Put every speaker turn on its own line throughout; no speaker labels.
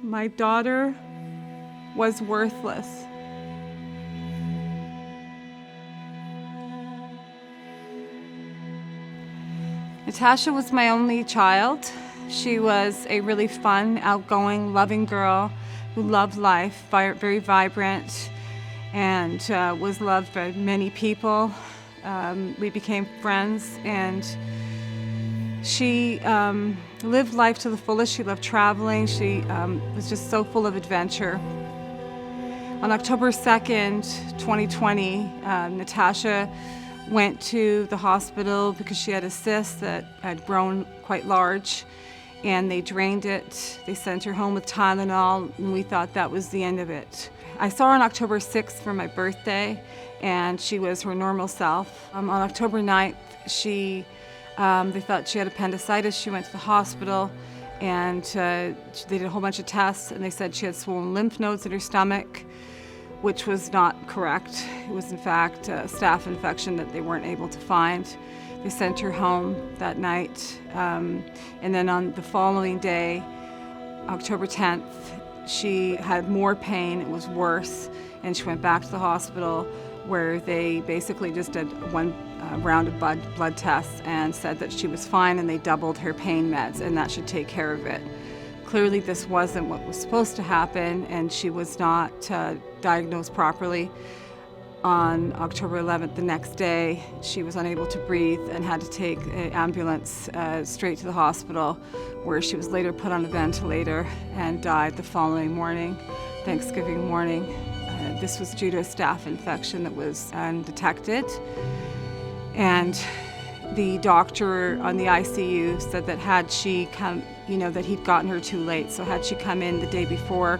My daughter was worthless. Natasha was my only child. She was a really fun, outgoing, loving girl who loved life, very vibrant, and was loved by many people. We became friends, and she lived life to the fullest. She loved traveling. She was just so full of adventure. On October 2nd, 2020, Natasha went to the hospital because she had a cyst that had grown quite large, and they drained it. They sent her home with Tylenol, and we thought that was the end of it. I saw her on October 6th for my birthday, and she was her normal self. On October 9th, they thought she had appendicitis. She went to the hospital, and they did a whole bunch of tests, and they said she had swollen lymph nodes in her stomach, which was not correct. It was in fact a staph infection that they weren't able to find. They sent her home that night, and then on the following day, October 10th, she had more pain. It was worse, and she went back to the hospital where they basically just did one round of blood tests and said that she was fine, and they doubled her pain meds, and that should take care of it. Clearly this wasn't what was supposed to happen, and she was not diagnosed properly. On October 11th, the next day, she was unable to breathe and had to take an ambulance straight to the hospital, where she was later put on a ventilator and died the following morning, Thanksgiving morning. This was due to a staph infection that was undetected. And the doctor on the ICU said that had she come, that he'd gotten her too late. So had she come in the day before,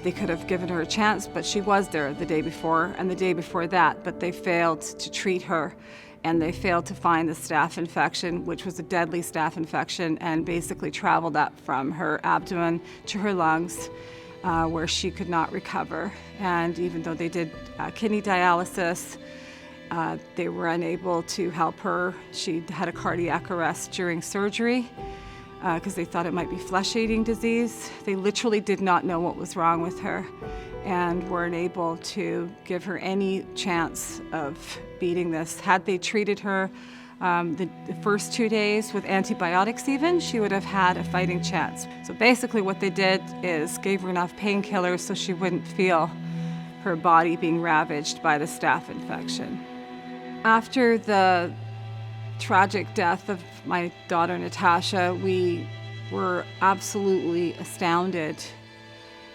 they could have given her a chance, but she was there the day before and the day before that, but they failed to treat her, and they failed to find the staph infection, which was a deadly staph infection, and basically traveled up from her abdomen to her lungs, where she could not recover. And even though they did kidney dialysis, they were unable to help her. She had a cardiac arrest during surgery because they thought it might be flesh-eating disease. They literally did not know what was wrong with her and weren't able to give her any chance of beating this. Had they treated her the first 2 days with antibiotics even, she would have had a fighting chance. So basically what they did is gave her enough painkillers so she wouldn't feel her body being ravaged by the staph infection. After the tragic death of my daughter Natasha, we were absolutely astounded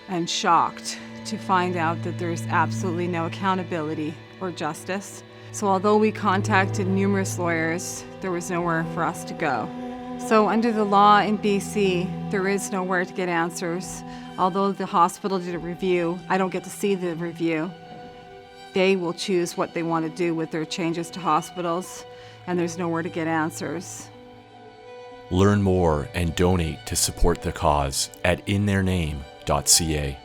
and shocked to find out that there's absolutely no accountability or justice. So although we contacted numerous lawyers, there was nowhere for us to go. So under the law in BC, there is nowhere to get answers. Although the hospital did a review, I don't get to see the review. They will choose what they want to do with their changes to hospitals, and there's nowhere to get answers.
Learn more and donate to support the cause at intheirname.ca.